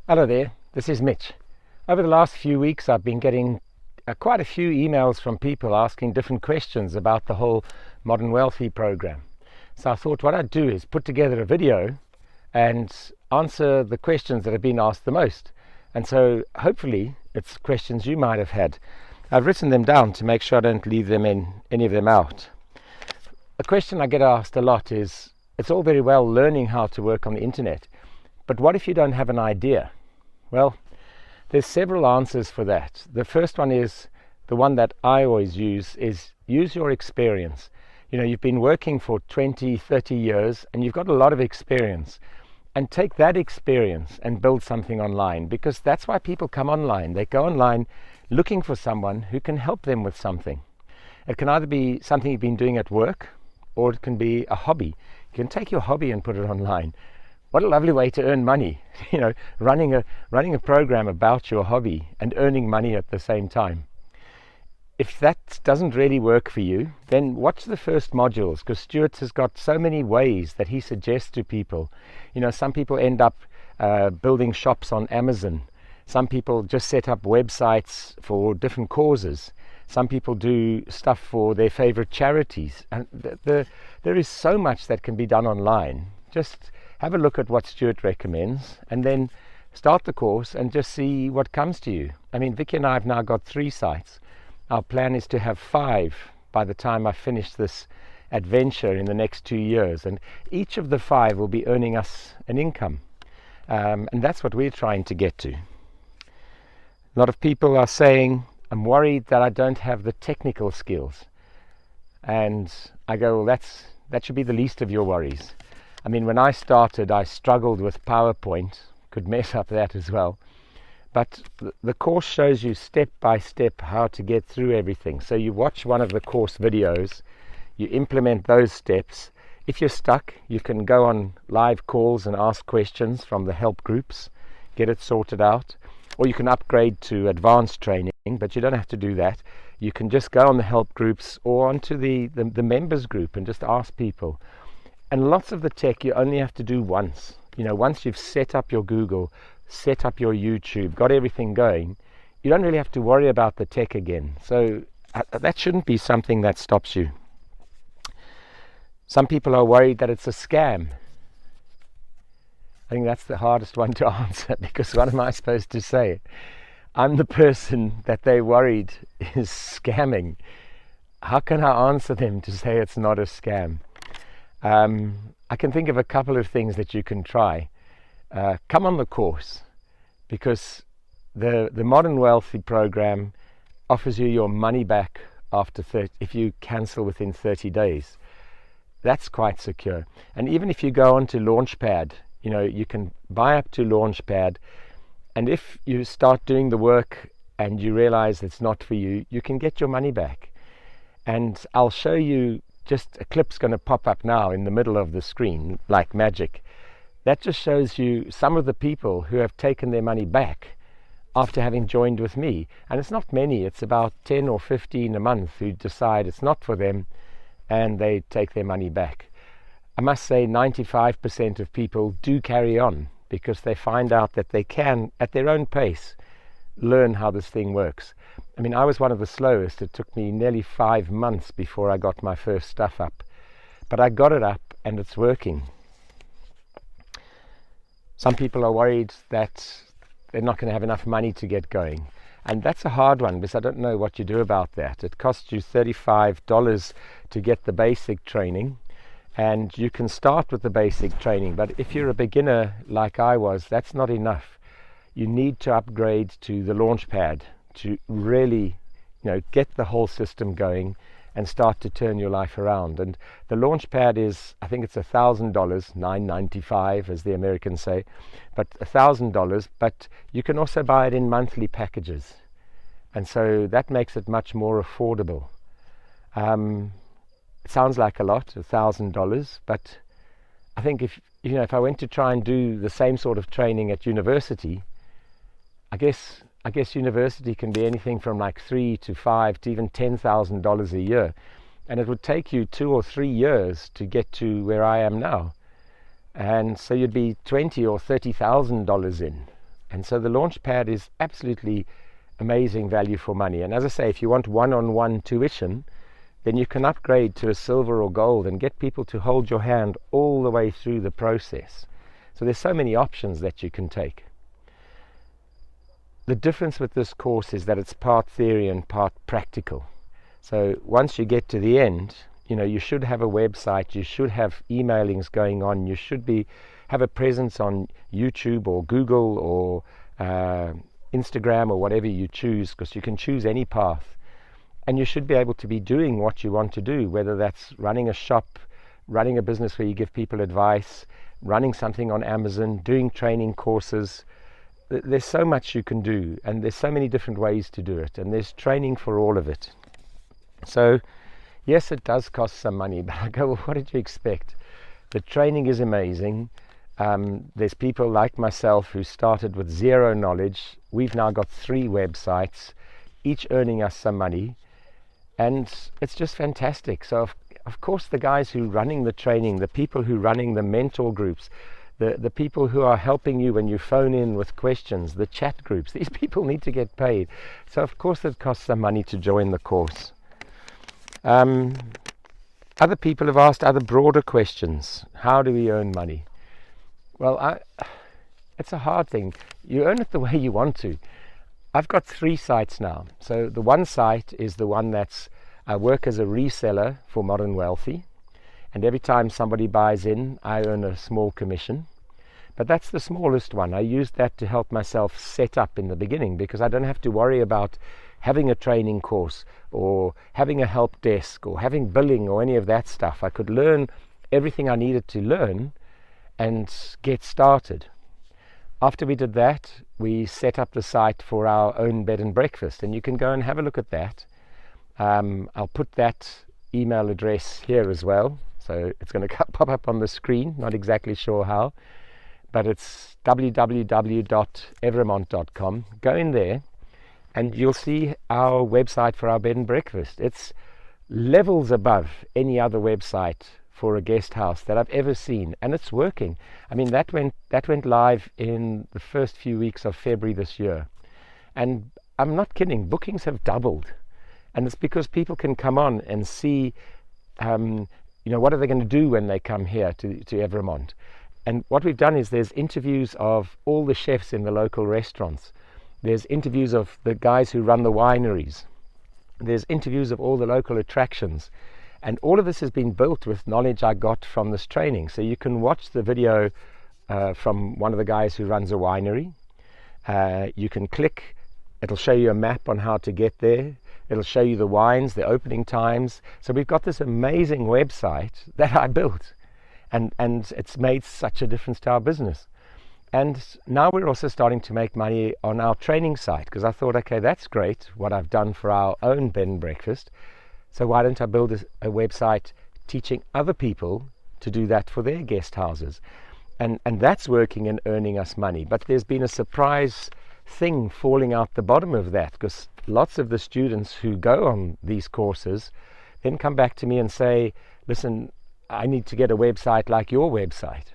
Hello there, this is Mitch. Over the last few weeks I've been getting quite a few emails from people asking different questions about the whole Modern Wealthy program. So I thought what I'd do is put together a video and answer the questions that have been asked the most. And so hopefully it's questions you might have had. I've written them down to make sure I don't leave any of them out. A question I get asked a lot is, it's all very well learning how to work on the internet, but what if you don't have an idea? Well, there's several answers for that. The first one is the one that I always use your experience. You know, you've been working for 20, 30 years and you've got a lot of experience, and take that experience and build something online, because that's why people come online. They go online looking for someone who can help them with something. It can either be something you've been doing at work, or it can be a hobby. You can take your hobby and put it online. What a lovely way to earn money, you know, running a program about your hobby and earning money at the same time. If that doesn't really work for you, then watch the first modules, because Stuart has got so many ways that he suggests to people. You know, some people end up building shops on Amazon. Some people just set up websites for different causes. Some people do stuff for their favorite charities. And there is so much that can be done online. Just have a look at what Stuart recommends and then start the course and just see what comes to you. I mean, Vicky and I have now got 3 sites. Our plan is to have 5 by the time I finish this adventure in the next 2 years, and each of the 5 will be earning us an income, and that's what we're trying to get to. A lot of people are saying, I'm worried that I don't have the technical skills, and I go, well, that should be the least of your worries. I mean, when I started, I struggled with PowerPoint, could mess up that as well. But the course shows you step by step how to get through everything. So you watch one of the course videos, you implement those steps. If you're stuck, you can go on live calls and ask questions from the help groups, get it sorted out. Or you can upgrade to advanced training, but you don't have to do that. You can just go on the help groups or onto the members group and just ask people. And lots of the tech you only have to do once. You know, once you've set up your Google, set up your YouTube, got everything going, you don't really have to worry about the tech again. So that shouldn't be something that stops you. Some people are worried that it's a scam. I think that's the hardest one to answer, because what am I supposed to say? I'm the person that they're worried is scamming. How can I answer them to say it's not a scam? I can think of a couple of things that you can try. Come on the course, because the Modern Wealthy program offers you your money back if you cancel within 30 days. That's quite secure. And even if you go on to Launchpad, you know, you can buy up to Launchpad, and if you start doing the work and you realize it's not for you, you can get your money back. And I'll show you, just a clip's going to pop up now in the middle of the screen like magic. That just shows you some of the people who have taken their money back after having joined with me. And it's not many, it's about 10 or 15 a month who decide it's not for them and they take their money back. I must say 95% of people do carry on, because they find out that they can, at their own pace, learn how this thing works. I mean, I was one of the slowest. It took me nearly 5 months before I got my first stuff up. But I got it up and it's working. Some people are worried that they're not going to have enough money to get going. And that's a hard one, because I don't know what you do about that. It costs you $35 to get the basic training. And you can start with the basic training. But if you're a beginner like I was, that's not enough. You need to upgrade to the Launchpad to really, you know, get the whole system going and start to turn your life around. And the Launchpad is, I think it's $1,000, $9.95 as the Americans say, but $1,000. But you can also buy it in monthly packages, and so that makes it much more affordable. It sounds like a lot, $1,000, but I think if I went to try and do the same sort of training at university, I guess university can be anything from like $3,000 to $5,000 to even $10,000 a year, and it would take you 2 or 3 years to get to where I am now. And so you'd be $20,000 or $30,000 in, And so the Launchpad is absolutely amazing value for money. And as I say, if you want one-on-one tuition, then you can upgrade to a silver or gold and get people to hold your hand all the way through the process. So there's so many options that you can take. The difference with this course is that it's part theory and part practical. So once you get to the end, you should have a website, you should have emailings going on, you should have a presence on YouTube or Google or Instagram or whatever you choose, because you can choose any path. And you should be able to be doing what you want to do, whether that's running a shop, running a business where you give people advice, running something on Amazon, doing training courses. There's so much you can do, and there's so many different ways to do it, and there's training for all of it. So yes, it does cost some money, but I go, well, what did you expect? The training is amazing. There's people like myself who started with zero knowledge. We've now got 3 websites, each earning us some money, and it's just fantastic. So of course the guys who are running the training, the people who are running the mentor groups, the people who are helping you when you phone in with questions, the chat groups, these people need to get paid. So of course it costs some money to join the course. Other people have asked other broader questions. How do we earn money? Well, it's a hard thing. You earn it the way you want to. I've got 3 sites now. So the one site is the one I work as a reseller for Modern Wealthy. And every time somebody buys in, I earn a small commission. But that's the smallest one. I used that to help myself set up in the beginning, because I don't have to worry about having a training course or having a help desk or having billing or any of that stuff. I could learn everything I needed to learn and get started. After we did that, we set up the site for our own bed and breakfast, and you can go and have a look at that. I'll put that email address here as well, so it's going to pop up on the screen. Not exactly sure how, but it's www.everemont.com. Go in there and you'll see our website for our bed and breakfast. It's levels above any other website for a guest house that I've ever seen, and it's working. I mean, that went live in the first few weeks of February this year, and I'm not kidding, bookings have doubled. And it's because people can come on and see what are they going to do when they come here to Everemont. And what we've done is there's interviews of all the chefs in the local restaurants, there's interviews of the guys who run the wineries, there's interviews of all the local attractions. And all of this has been built with knowledge I got from this training. So you can watch the video from one of the guys who runs a winery. You can click, it'll show you a map on how to get there. It'll show you the wines, the opening times. So we've got this amazing website that I built. And it's made such a difference to our business. And now we're also starting to make money on our training site, because I thought, okay, that's great, what I've done for our own bed and breakfast. So why don't I build a website teaching other people to do that for their guest houses? And that's working and earning us money. But there's been a surprise thing falling out the bottom of that, because lots of the students who go on these courses then come back to me and say, listen, I need to get a website like your website.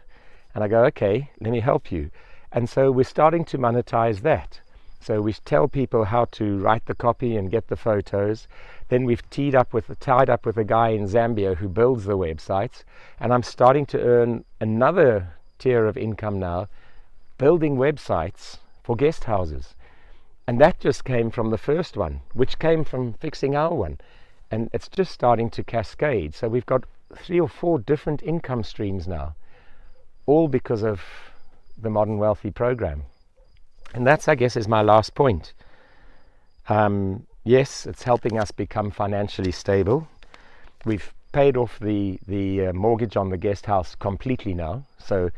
And I go, okay, let me help you. And so we're starting to monetize that. So we tell people how to write the copy and get the photos. Then we've tied up with a guy in Zambia who builds the websites. And I'm starting to earn another tier of income now, building websites for guest houses. And that just came from the first one, which came from fixing our one. And it's just starting to cascade. So we've got 3 or 4 different income streams now, all because of the Modern Wealthy program. And that's, I guess, is my last point. Yes, it's helping us become financially stable. We've paid off the mortgage on the guest house completely now, so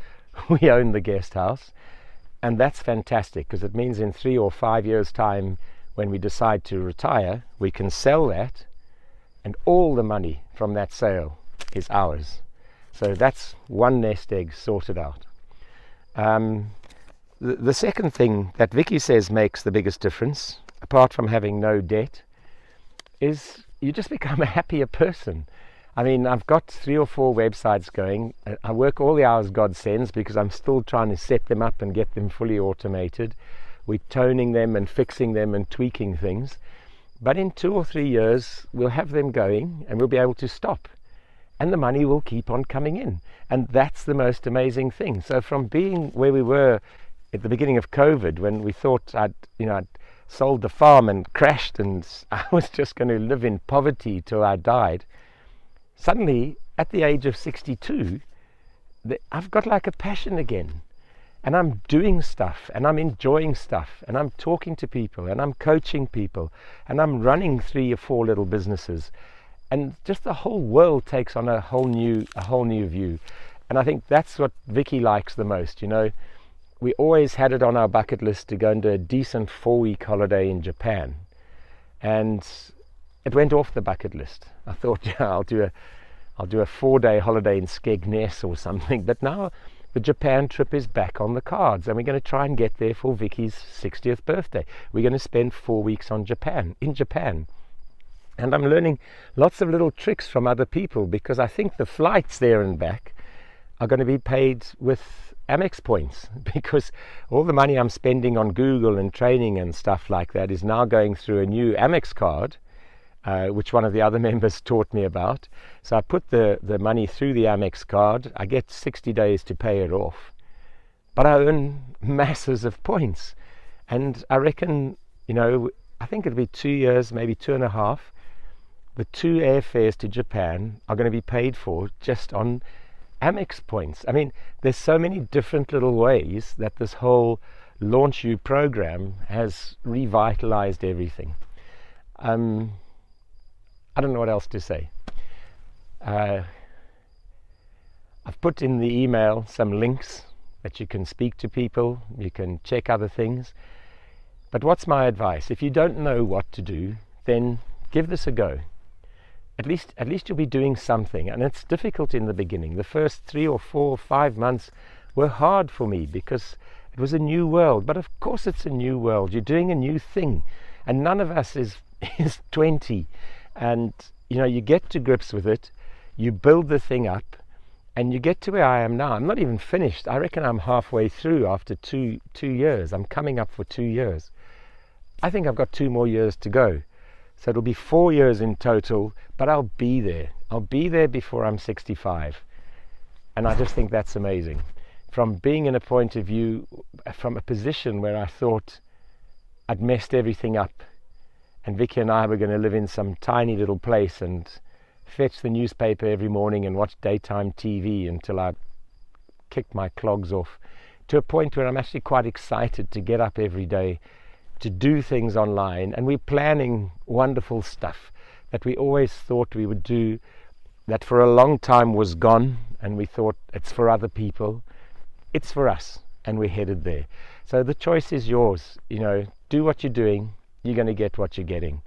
we own the guest house. And that's fantastic, because it means in 3 or 5 years' time, when we decide to retire, we can sell that, and all the money from that sale is ours. So that's one nest egg sorted out. The second thing that Vicky says makes the biggest difference, apart from having no debt, is you just become a happier person. I mean, I've got 3 or 4 websites going. I work all the hours God sends because I'm still trying to set them up and get them fully automated. We're toning them and fixing them and tweaking things. But in 2 or 3 years, we'll have them going and we'll be able to stop. And the money will keep on coming in. And that's the most amazing thing. So from being where we were at the beginning of COVID, when we thought I'd sold the farm and crashed and I was just going to live in poverty till I died, suddenly at the age of 62, I've got like a passion again. And I'm doing stuff, and I'm enjoying stuff, and I'm talking to people, and I'm coaching people, and I'm running 3 or 4 little businesses, and just the whole world takes on a whole new view. And I think that's what Vicky likes the most. We always had it on our bucket list to go and do a decent 4-week holiday in Japan, and it went off the bucket list. I thought, I'll do a 4-day holiday in Skegness or something, but now the Japan trip is back on the cards, and we're going to try and get there for Vicky's 60th birthday. We're going to spend 4 weeks in Japan. And I'm learning lots of little tricks from other people, because I think the flights there and back are going to be paid with Amex points, because all the money I'm spending on Google and training and stuff like that is now going through a new Amex card, which one of the other members taught me about. So I put the money through the Amex card. I get 60 days to pay it off, but I earn masses of points. And I reckon, I think it'll be 2 years, maybe 2.5. The 2 airfares to Japan are going to be paid for just on Amex points. I mean, there's so many different little ways that this whole Launch You program has revitalized everything. I don't know what else to say. I've put in the email some links that you can speak to people, you can check other things. But what's my advice? If you don't know what to do, then give this a go. At least you'll be doing something. And it's difficult in the beginning. The first 3 or 4 or 5 months were hard for me because it was a new world. But of course it's a new world. You're doing a new thing. And none of us is 20. And you get to grips with it, you build the thing up, and you get to where I am now. I'm not even finished. I reckon I'm halfway through after two years. I'm coming up for 2 years. I think I've got 2 more years to go. So it'll be 4 years in total, but I'll be there. I'll be there before I'm 65. And I just think that's amazing. From being in a point of view, from a position where I thought I'd messed everything up, and Vicky and I were going to live in some tiny little place and fetch the newspaper every morning and watch daytime TV until I kicked my clogs off, to a point where I'm actually quite excited to get up every day, to do things online. And we're planning wonderful stuff that we always thought we would do, that for a long time was gone, and we thought it's for other people. It's for us, and we're headed there. So the choice is yours. Do what you're doing. You're going to get what you're getting.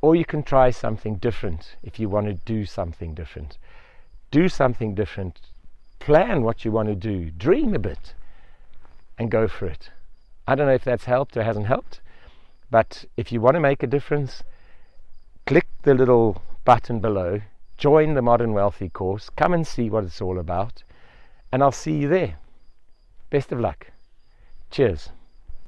Or you can try something different if you want to do something different. Do something different. Plan what you want to do. Dream a bit and go for it. I don't know if that's helped or hasn't helped, but if you want to make a difference, click the little button below, join the Modern Wealthy course, come and see what it's all about, and I'll see you there. Best of luck. Cheers.